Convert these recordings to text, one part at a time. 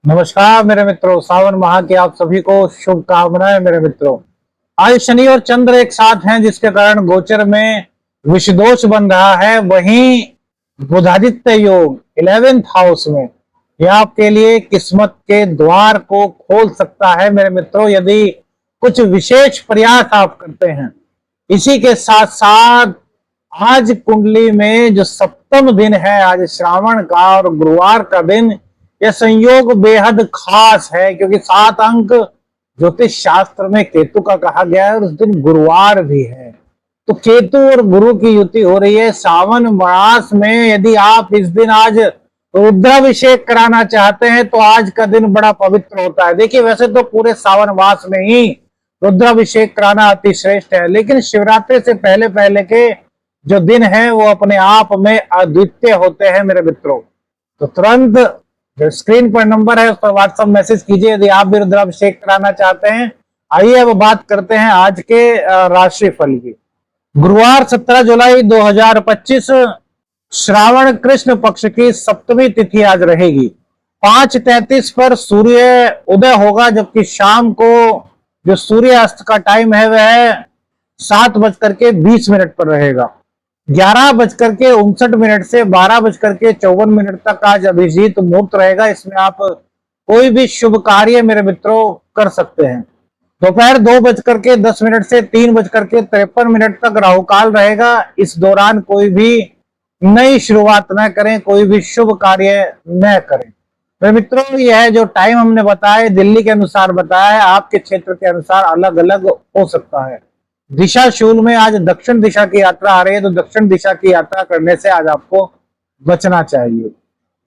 नमस्कार मेरे मित्रों, सावन माह की आप सभी को शुभकामनाएं मेरे मित्रों। आज शनि और चंद्र एक साथ हैं, जिसके कारण गोचर में विषदोष बन रहा है। वहीं बुधादित्य योग 11th हाउस में यह आपके लिए किस्मत के द्वार को खोल सकता है मेरे मित्रों, यदि कुछ विशेष प्रयास आप करते हैं। इसी के साथ साथ आज कुंडली में जो सप्तम दिन है, आज श्रावण का और गुरुवार का दिन, यह संयोग बेहद खास है, क्योंकि 7 अंक ज्योतिष शास्त्र में केतु का कहा गया है और उस दिन गुरुवार भी है। तो केतु और गुरु की युति हो रही है सावन मास में। यदि आप इस दिन आज रुद्राभिषेक कराना चाहते हैं तो आज का दिन बड़ा पवित्र होता है। देखिए, वैसे तो पूरे सावन मास में ही रुद्राभिषेक कराना अति श्रेष्ठ है, लेकिन शिवरात्रि से पहले पहले के जो दिन है वो अपने आप में अद्वितीय होते हैं मेरे मित्रों। तो तुरंत जो स्क्रीन पर नंबर है उस पर व्हाट्सएप मैसेज कीजिए यदि आप भी रुद्राभिषेक कराना चाहते हैं। आइए अब बात करते हैं आज के राशि फल की। गुरुवार 17 जुलाई 2025 श्रावण कृष्ण पक्ष की सप्तमी तिथि आज रहेगी। 5:33 पर सूर्य उदय होगा, जबकि शाम को जो सूर्य अस्त का टाइम है वह 7:20 पर रहेगा। 11:59 से 12:54 तक आज अभिजीत मुहूर्त रहेगा। इसमें आप कोई भी शुभ कार्य मेरे मित्रों कर सकते हैं। दोपहर 2:10 से 3:53 तक राहुकाल रहेगा। इस दौरान कोई भी नई शुरुआत न करें, कोई भी शुभ कार्य न करें मेरे मित्रों। यह जो टाइम हमने बताया दिल्ली के अनुसार बताया है, आपके क्षेत्र के अनुसार अलग अलग हो सकता है। दिशा शूल में आज दक्षिण दिशा की यात्रा आ रही है, तो दक्षिण दिशा की यात्रा करने से आज आपको बचना चाहिए।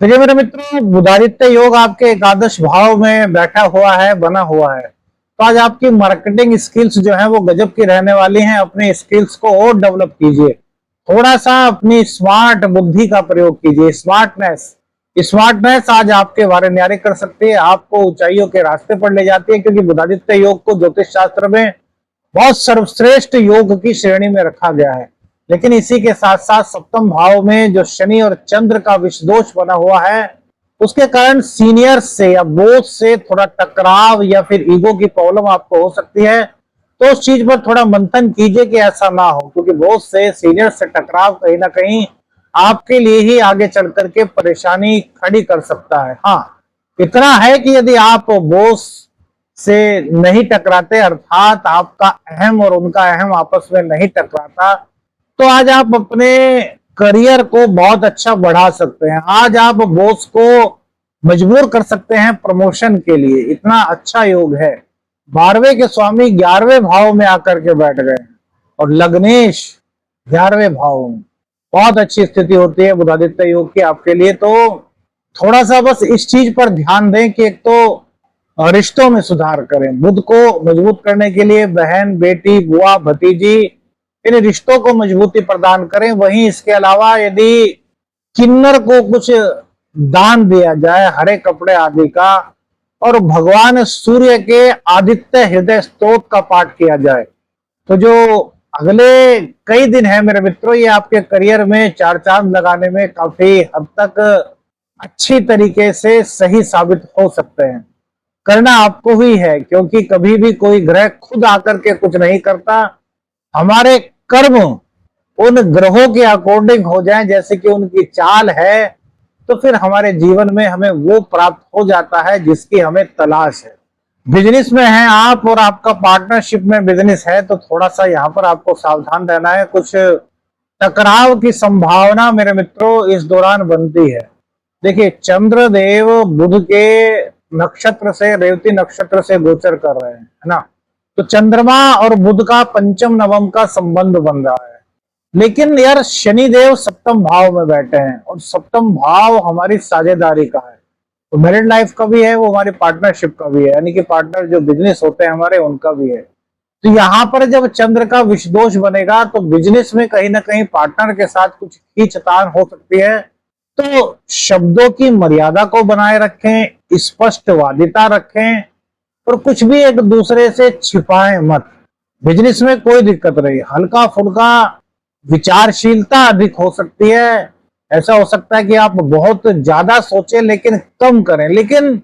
देखिए मेरे मित्रों, बुधादित्य योग आपके एकादश भाव में बैठा हुआ है, बना हुआ है। तो आज आपकी मार्केटिंग स्किल्स जो है वो गजब की रहने वाली हैं। अपने स्किल्स को और डेवलप कीजिए, थोड़ा सा अपनी स्मार्ट बुद्धि का प्रयोग कीजिए। स्मार्टनेस आज आपके वारे न्यारे कर सकती है, आपको ऊंचाइयों के रास्ते पर ले जाती है, क्योंकि बुधादित्य योग को ज्योतिष शास्त्र में बहुत सर्वश्रेष्ठ योग की श्रेणी में रखा गया है। लेकिन इसी के साथ साथ सप्तम भाव में जो शनि और चंद्र का विषदोष बना हुआ है, उसके कारण सीनियर्स से या बॉस से थोड़ा टकराव या फिर ईगो की प्रॉब्लम आपको हो सकती है। तो उस चीज पर थोड़ा मंथन कीजिए कि ऐसा ना हो, क्योंकि बॉस से, सीनियर से टकराव कहीं ना कहीं आपके लिए ही आगे चल करके परेशानी खड़ी कर सकता है। हाँ, इतना है कि यदि आप बॉस से नहीं टकराते, अर्थात आपका अहम और उनका अहम आपस में नहीं टकराता, तो आज आप अपने करियर को बहुत अच्छा बढ़ा सकते हैं। आज आप बॉस को मजबूर कर सकते हैं प्रमोशन के लिए, इतना अच्छा योग है। 12वें के स्वामी 11वें भाव में आकर के बैठ गए और लग्नेश 11वें भाव में, बहुत अच्छी स्थिति होती है बुधादित्य योग की आपके लिए। तो थोड़ा सा बस इस चीज पर ध्यान दें कि एक तो रिश्तों में सुधार करें। बुध को मजबूत करने के लिए बहन, बेटी, बुआ, भतीजी, इन रिश्तों को मजबूती प्रदान करें। वहीं इसके अलावा यदि किन्नर को कुछ दान दिया जाए, हरे कपड़े आदि का, और भगवान सूर्य के आदित्य हृदय स्तोत्र का पाठ किया जाए, तो जो अगले कई दिन है मेरे मित्रों, ये आपके करियर में 4 चांद लगाने में काफी हद तक अच्छी तरीके से सही साबित हो सकते हैं। करना आपको ही है, क्योंकि कभी भी कोई ग्रह खुद आकर के कुछ नहीं करता। हमारे कर्म उन ग्रहों के अकॉर्डिंग हो जाएं, जैसे कि उनकी चाल है, तो फिर हमारे जीवन में हमें वो प्राप्त हो जाता है जिसकी हमें तलाश है। बिजनेस में है आप और आपका पार्टनरशिप में बिजनेस है, तो थोड़ा सा यहाँ पर आपको सावधान रहना है। कुछ टकराव की संभावना मेरे मित्रों इस दौरान बनती है। देखिए, चंद्रदेव बुध के नक्षत्र से, रेवती नक्षत्र से गोचर कर रहे हैं, है ना। तो चंद्रमा और बुध का पंचम नवम का संबंध बन रहा है। लेकिन यार, शनिदेव सप्तम भाव में बैठे हैं और सप्तम भाव हमारी साझेदारी का है, तो मैरिड लाइफ का भी है, वो हमारी पार्टनरशिप का भी है, यानी कि पार्टनर जो बिजनेस होते हैं हमारे, उनका भी है। तो यहाँ पर जब चंद्र का विषदोष बनेगा तो बिजनेस में कहीं ना कहीं पार्टनर के साथ कुछ खींचतान हो सकती है। तो शब्दों की मर्यादा को बनाए रखें, स्पष्टवादिता रखें, और कुछ भी एक दूसरे से छिपाएं मत। बिजनेस में कोई दिक्कत नहीं, हल्का फुल्का विचारशीलता अधिक हो सकती है। ऐसा हो सकता है कि आप बहुत ज्यादा सोचें लेकिन कम करें, लेकिन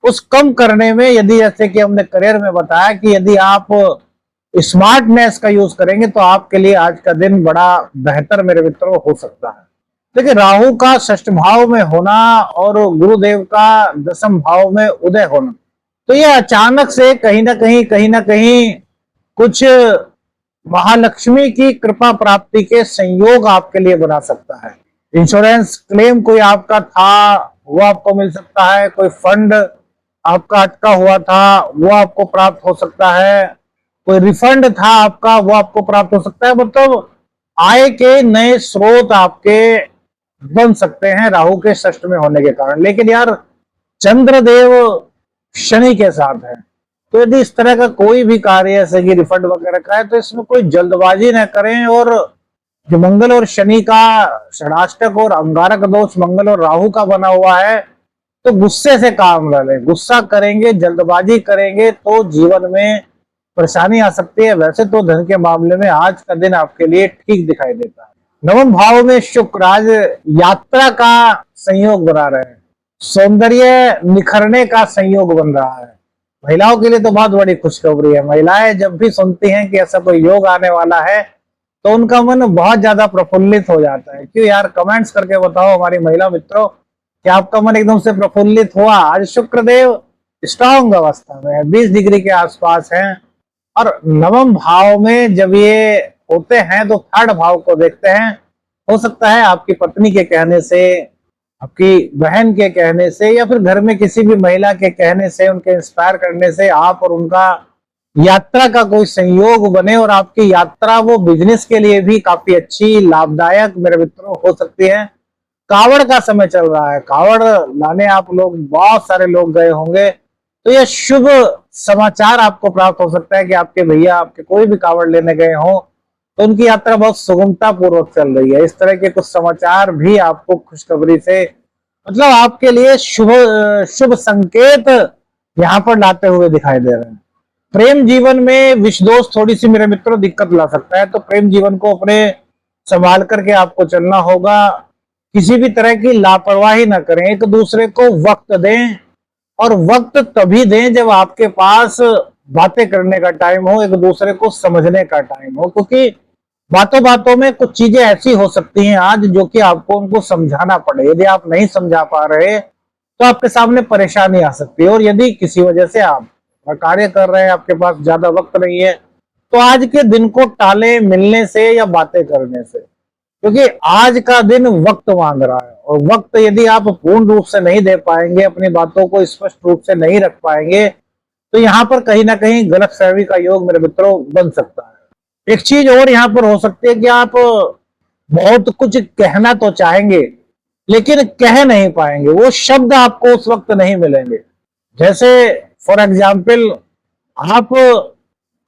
उस कम करने में, यदि जैसे कि हमने करियर में बताया कि यदि आप स्मार्टनेस का यूज करेंगे तो आपके लिए आज का दिन बड़ा बेहतर मेरे मित्रों हो सकता है। देखिए, राहु का षष्ठ भाव में होना और गुरुदेव का दसम भाव में उदय होना, तो ये अचानक से कहीं ना कहीं कुछ महालक्ष्मी की कृपा प्राप्ति के संयोग आपके लिए बना सकता है। इंश्योरेंस क्लेम कोई आपका था वो आपको मिल सकता है, कोई फंड आपका अटका हुआ था वो आपको प्राप्त हो सकता है, कोई रिफंड था आपका वो आपको प्राप्त हो सकता है। मतलब आय के नए स्रोत आपके बन सकते हैं राहु के षष्ठ में होने के कारण। लेकिन यार, चंद्रदेव शनि के साथ है, तो यदि इस तरह का कोई भी कार्य जैसे कि रिफंड वगैरह का है तो इसमें कोई जल्दबाजी न करें। और जो मंगल और शनि का षडाष्टक और अंगारक दोष मंगल और राहु का बना हुआ है, तो गुस्से से काम न लें। गुस्सा करेंगे, जल्दबाजी करेंगे तो जीवन में परेशानी आ सकती है। वैसे तो धन के मामले में आज का दिन आपके लिए ठीक दिखाई देता है। नवम भाव में शुक्र आज यात्रा का संयोग बना रहे हैं, सौंदर्य निखरने का संयोग बन रहा है। महिलाओं के लिए तो बहुत बड़ी खुशखबरी है। महिलाएं जब भी सुनती हैं कि ऐसा कोई योग आने वाला है तो उनका मन बहुत ज्यादा प्रफुल्लित हो जाता है। क्यों यार, कमेंट्स करके बताओ हमारी महिला मित्रों कि आपका मन एकदम से प्रफुल्लित हुआ। आज शुक्रदेव स्ट्रॉन्ग अवस्था में है, 20 डिग्री के आसपास हैं। और नवम भाव में जब ये होते हैं तो थर्ड भाव को देखते हैं। हो सकता है आपकी पत्नी के कहने से, आपकी बहन के कहने से, या फिर घर में किसी भी महिला के कहने से, उनके इंस्पायर करने से आप और उनका यात्रा का कोई संयोग बने और आपकी यात्रा वो बिजनेस के लिए भी काफी अच्छी, लाभदायक मेरे मित्रों हो सकती है। कावड़ का समय चल रहा है, कावड़ लाने आप लोग बहुत सारे लोग गए होंगे, तो यह शुभ समाचार आपको प्राप्त हो सकता है कि आपके भैया आपके कोई भी कावड़ लेने गए हो तो उनकी यात्रा बहुत सुगमता पूर्वक चल रही है। इस तरह के कुछ समाचार भी आपको खुशखबरी से, मतलब आपके लिए शुभ शुभ संकेत यहाँ पर लाते हुए दिखाई दे रहे हैं। प्रेम जीवन में विषदोष थोड़ी सी मेरे मित्रों दिक्कत ला सकता है, तो प्रेम जीवन को अपने संभाल करके आपको चलना होगा। किसी भी तरह की लापरवाही ना करें, एक दूसरे को वक्त दें, और वक्त तभी दें जब आपके पास बातें करने का टाइम हो, एक दूसरे को समझने का टाइम हो। क्योंकि बातों बातों में कुछ चीजें ऐसी हो सकती हैं आज जो कि आपको उनको समझाना पड़े। यदि आप नहीं समझा पा रहे तो आपके सामने परेशानी आ सकती है। और यदि किसी वजह से आप कार्य कर रहे हैं, आपके पास ज्यादा वक्त नहीं है, तो आज के दिन को टाले मिलने से या बातें करने से, क्योंकि आज का दिन वक्त मांग रहा है। और वक्त यदि आप पूर्ण रूप से नहीं दे पाएंगे, अपनी बातों को स्पष्ट रूप से नहीं रख पाएंगे, तो यहाँ पर कहीं ना कहीं गलतफहमी का योग मेरे मित्रों बन सकता है। एक चीज और यहाँ पर हो सकती है कि आप बहुत कुछ कहना तो चाहेंगे लेकिन कह नहीं पाएंगे, वो शब्द आपको उस वक्त नहीं मिलेंगे। जैसे फॉर एग्जाम्पल, आप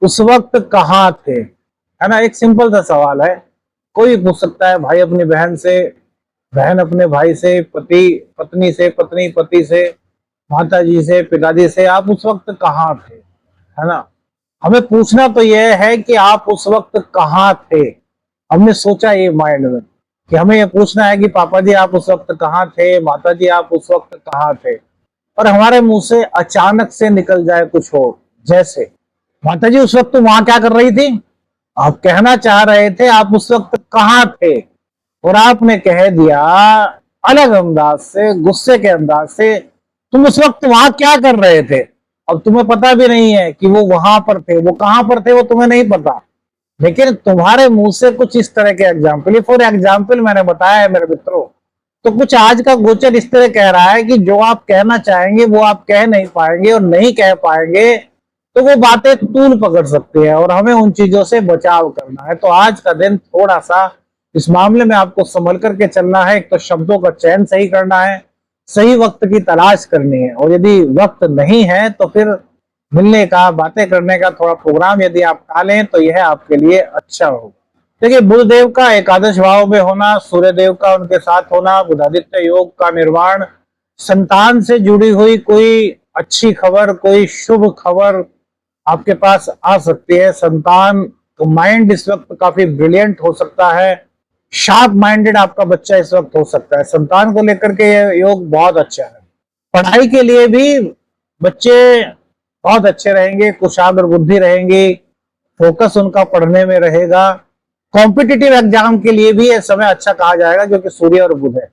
उस वक्त कहाँ थे, है ना। एक सिंपल सा सवाल है, कोई पूछ सकता है, भाई अपनी बहन से, बहन अपने भाई से, पति पत्नी से, पत्नी पति से, माता जी से, पिताजी से, आप उस वक्त कहाँ थे, है ना। हमें पूछना तो यह है कि आप उस वक्त कहाँ थे। हमने सोचा ये माइंड में कि हमें ये पूछना है कि पापा जी आप उस वक्त कहाँ थे, माता जी आप उस वक्त कहाँ थे, और हमारे मुंह से अचानक से निकल जाए कुछ और। जैसे माता जी उस वक्त वहां क्या कर रही थी, आप कहना चाह रहे थे आप उस वक्त कहाँ थे, और आपने कह दिया अलग अंदाज से, गुस्से के अंदाज से, तुम उस वक्त वहां क्या कर रहे थे। अब तुम्हें पता भी नहीं है कि वो वहां पर थे, वो कहां पर थे वो तुम्हें नहीं पता, लेकिन तुम्हारे मुंह से कुछ इस तरह के एग्जाम्पल, फॉर एग्जाम्पल मैंने बताया है मेरे मित्रों। तो कुछ आज का गोचर इस तरह कह रहा है कि जो आप कहना चाहेंगे वो आप कह नहीं पाएंगे, और नहीं कह पाएंगे तो वो बातें तूल पकड़ सकती है, और हमें उन चीजों से बचाव करना है। तो आज का दिन थोड़ा सा इस मामले में आपको संभल करके चलना है। एक तो शब्दों का चयन सही करना है, सही वक्त की तलाश करनी है, और यदि वक्त नहीं है तो फिर मिलने का, बातें करने का थोड़ा प्रोग्राम यदि आप टालें तो यह आपके लिए अच्छा होगा। देखिए, बुध देव का एकादश भाव में होना, सूर्य देव का उनके साथ होना, बुधादित्य योग का निर्माण, संतान से जुड़ी हुई कोई अच्छी खबर, कोई शुभ खबर आपके पास आ सकती है। संतान तो माइंड इस वक्त काफी ब्रिलियंट हो सकता है, शार्प माइंडेड आपका बच्चा इस वक्त हो सकता है। संतान को लेकर के ये योग बहुत अच्छा है। पढ़ाई के लिए भी बच्चे बहुत अच्छे रहेंगे, कुशाग्र बुद्धि रहेंगी, फोकस उनका पढ़ने में रहेगा। कॉम्पिटिटिव एग्जाम के लिए भी यह समय अच्छा कहा जाएगा, जो कि सूर्य और बुध है।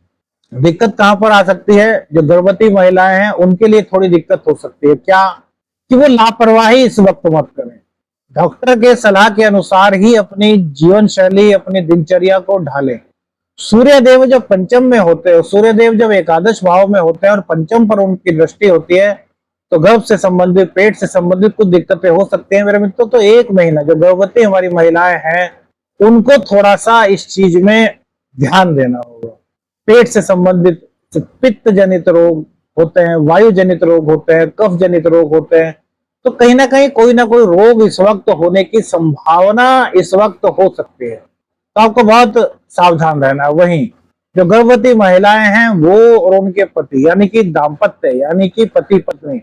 दिक्कत कहां पर आ सकती है, जो गर्भवती महिलाएं हैं उनके लिए थोड़ी दिक्कत हो सकती है। क्या कि वो लापरवाही इस वक्त मत करें, डॉक्टर के सलाह के अनुसार ही अपनी जीवन शैली, अपनी दिनचर्या को ढालें। सूर्य देव जब पंचम में होते हैं, सूर्य देव जब एकादश भाव में होते हैं और पंचम पर उनकी दृष्टि होती है, तो गर्भ से संबंधित, पेट से संबंधित कुछ दिक्कतें हो सकती हैं मेरे मित्रों। तो एक महीना जो गर्भवती हमारी महिलाएं हैं उनको थोड़ा सा इस चीज में ध्यान देना होगा। पेट से संबंधित पित्त जनित रोग होते हैं, वायु जनित रोग होते हैं, कफ जनित रोग होते हैं, तो कहीं ना कोई रोग इस वक्त होने की संभावना इस वक्त हो सकती है, तो आपको बहुत सावधान रहना है। वहीं जो गर्भवती महिलाएं हैं वो और उनके पति, यानी कि दाम्पत्य, यानी कि पति पत्नी,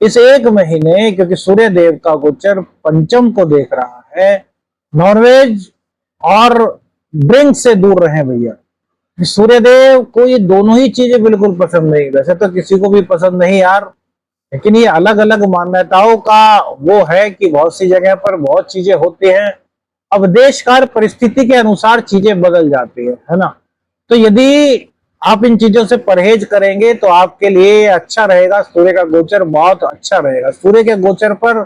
इस एक महीने, क्योंकि सूर्य देव का गोचर पंचम को देख रहा है, नॉनवेज और ड्रिंक से दूर रहें भैया। सूर्यदेव को ये दोनों ही चीजें बिल्कुल पसंद नहीं, वैसे तो किसी को भी पसंद नहीं यार, लेकिन ये अलग अलग मान्यताओं का वो है कि बहुत सी जगह पर बहुत चीजें होती हैं। अब देश काल परिस्थिति के अनुसार चीजें बदल जाती है ना। तो यदि आप इन चीजों से परहेज करेंगे तो आपके लिए अच्छा रहेगा। सूर्य का गोचर बहुत अच्छा रहेगा। सूर्य के गोचर पर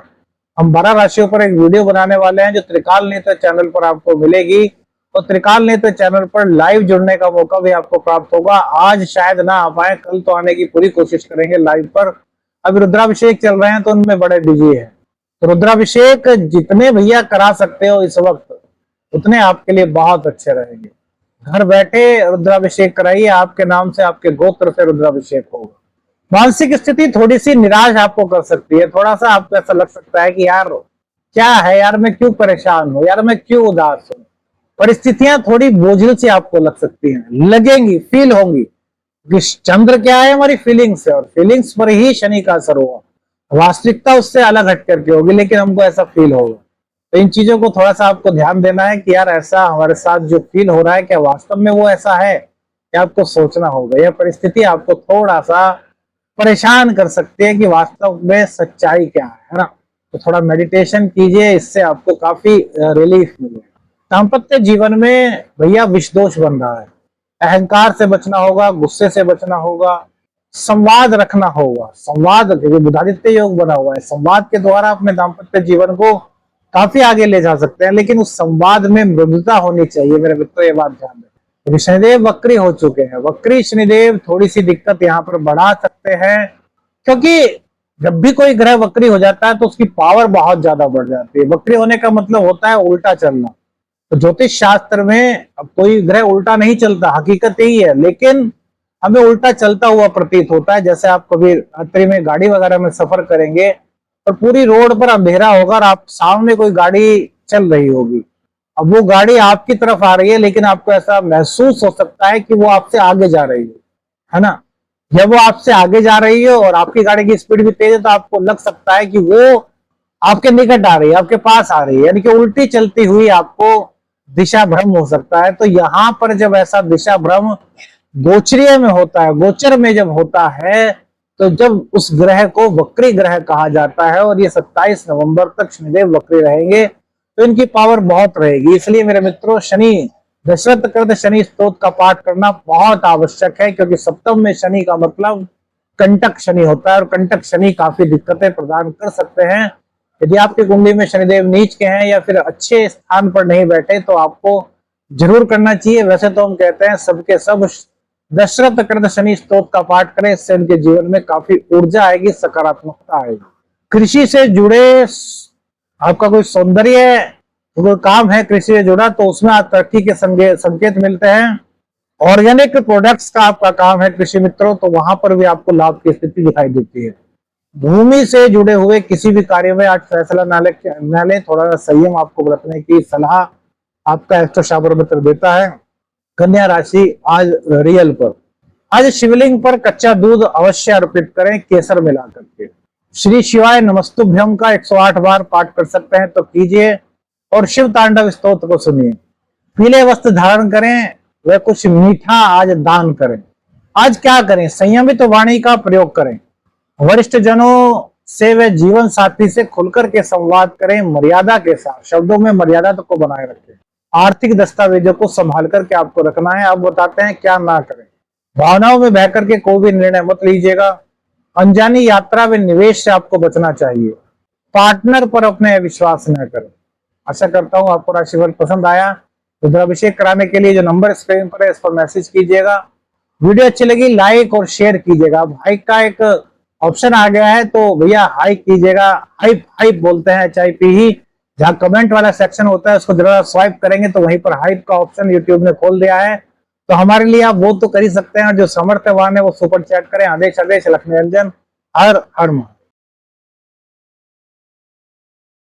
हम 12 राशियों पर एक वीडियो बनाने वाले हैं, जो त्रिकाल नेत्र चैनल पर आपको मिलेगी। तो त्रिकाल नेत्र चैनल पर लाइव जुड़ने का मौका भी आपको प्राप्त होगा। आज शायद ना आ पाए, कल तो आने की पूरी कोशिश करेंगे लाइव पर। अभी रुद्राभिषेक चल रहे हैं तो उनमें बड़े बिजी है, तो रुद्राभिषेक जितने भैया करा सकते हो इस वक्त उतने आपके लिए बहुत अच्छे रहेंगे। घर बैठे रुद्राभिषेक कराइए, आपके नाम से, आपके गोत्र से रुद्राभिषेक होगा। मानसिक स्थिति थोड़ी सी निराश आपको कर सकती है, थोड़ा सा आपको ऐसा लग सकता है कि यार क्या है यार, मैं क्यों परेशान हूं यार, मैं क्यों उदास हूं। परिस्थितियां थोड़ी बोझिल सी आपको लग सकती हैं, लगेंगी, फील होंगी। चंद्र क्या है, हमारी फीलिंग्स है, और फीलिंग्स पर ही शनि का असर होगा। वास्तविकता उससे अलग हट करके होगी, लेकिन हमको ऐसा फील होगा। तो इन चीजों को थोड़ा सा आपको ध्यान देना है कि यार ऐसा हमारे साथ जो फील हो रहा है, क्या वास्तव में वो ऐसा है, क्या आपको सोचना होगा। यह परिस्थिति आपको थोड़ा सा परेशान कर सकती है कि वास्तव में सच्चाई क्या है ना। तो थोड़ा मेडिटेशन कीजिए, इससे आपको काफी रिलीफ मिलेगा। दाम्पत्य जीवन में भैया विष दोष बन रहा है, अहंकार से बचना होगा, गुस्से से बचना होगा, संवाद रखना होगा। संवाद, क्योंकि बुधादित्य योग बना हुआ है, संवाद के द्वारा अपने दाम्पत्य जीवन को काफी आगे ले जा सकते हैं, लेकिन उस संवाद में मृदुता होनी चाहिए मेरे मित्रों, ये बात ध्यान दें। क्योंकि शनिदेव वक्री हो चुके हैं, वक्री शनिदेव थोड़ी सी दिक्कत यहाँ पर बढ़ा सकते हैं, क्योंकि जब भी कोई ग्रह वक्री हो जाता है तो उसकी पावर बहुत ज्यादा बढ़ जाती है। वक्री होने का मतलब होता है उल्टा चलना। तो ज्योतिष शास्त्र में अब कोई ग्रह उल्टा नहीं चलता, हकीकत यही है, लेकिन हमें उल्टा चलता हुआ प्रतीत होता है। जैसे आप कभी रात्रि में गाड़ी वगैरह में सफर करेंगे और पूरी रोड पर अंधेरा होगा और आप सामने कोई गाड़ी चल रही होगी, अब वो गाड़ी आपकी तरफ आ रही है, लेकिन आपको ऐसा महसूस हो सकता है कि वो आपसे आगे जा रही है ना। जब वो आपसे आगे जा रही है और आपकी गाड़ी की स्पीड भी तेज है, तो आपको लग सकता है कि वो आपके निकट आ रही है, आपके पास आ रही है, यानी कि उल्टी चलती हुई आपको दिशा भ्रम हो सकता है। तो यहां पर जब ऐसा दिशा भ्रम गोचरीय में होता है, गोचर में जब होता है, तो जब उस ग्रह को वक्री ग्रह कहा जाता है, और ये 27 नवंबर तक शनिदेव वक्री रहेंगे, तो इनकी पावर बहुत रहेगी। इसलिए मेरे मित्रों, शनि दशरथ कृत शनि स्तोत्र का पाठ करना बहुत आवश्यक है, क्योंकि सप्तम में शनि का मतलब कंटक शनि होता है, और कंटक शनि काफी दिक्कतें प्रदान कर सकते हैं। यदि आपकी कुंडली में शनिदेव नीच के हैं या फिर अच्छे स्थान पर नहीं बैठे, तो आपको जरूर करना चाहिए। वैसे तो हम कहते हैं सबके सब दशरथ कृत शनि स्तोत्र का पाठ करें, इससे उनके जीवन में काफी ऊर्जा आएगी, सकारात्मकता आएगी। कृषि से जुड़े आपका कोई सौंदर्य कोई काम है, कृषि से जुड़ा, तो उसमें आज तरक्की के संकेत मिलते हैं। ऑर्गेनिक प्रोडक्ट्स का आपका काम है कृषि मित्रों, तो वहां पर भी आपको लाभ की स्थिति दिखाई देती है। भूमि से जुड़े हुए किसी भी कार्य में आज फैसला न लें, थोड़ा सा संयम आपको बरतने की सलाह आपका एस्ट्रो शाबर मित्र देता है। कन्या राशि आज रियल पर, आज शिवलिंग पर कच्चा दूध अवश्य अर्पित करें केसर मिला करके। श्री शिवाय नमस्तुभ्यम का 108 बार पाठ कर सकते हैं तो कीजिए, और शिव तांडव स्तोत्र को सुनिए। पीले वस्त्र धारण करें, वह कुछ मीठा आज दान करें। आज क्या करें, संयमित वाणी का प्रयोग करें। वरिष्ठ जनों से व जीवन साथी से खुलकर के संवाद करें, मर्यादा के साथ, शब्दों में मर्यादा तो को बनाए रखें। आर्थिक दस्तावेजों को संभाल करके आपको रखना है। आप बताते हैं क्या ना करें। भावनाओं में बह करके कोई भी निर्णय मत लीजिएगा। अनजानी यात्रा में निवेश से आपको बचना चाहिए। पार्टनर पर अपने विश्वास न करें। आशा करता हूं आपको राशिफल पसंद आया। रुद्राभिषेक कराने के लिए जो नंबर स्क्रीन पर है इस पर मैसेज कीजिएगा। वीडियो अच्छी लगी लाइक और शेयर कीजिएगा। अब हाइक का एक ऑप्शन आ गया है तो भैया हाइक कीजिएगा। हाइप हाइप बोलते हैं HIP ही। जहां कमेंट वाला सेक्शन होता है उसको जरा स्वाइप करेंगे तो वहीं पर हाइप का ऑप्शन यूट्यूब ने खोल दिया है। तो हमारे लिए आप वो तो कर ही सकते हैं। और जो समर्थवान है वो सुपर चैट करें। आदेश आदेश लक्ष्मी रंजन। हर हर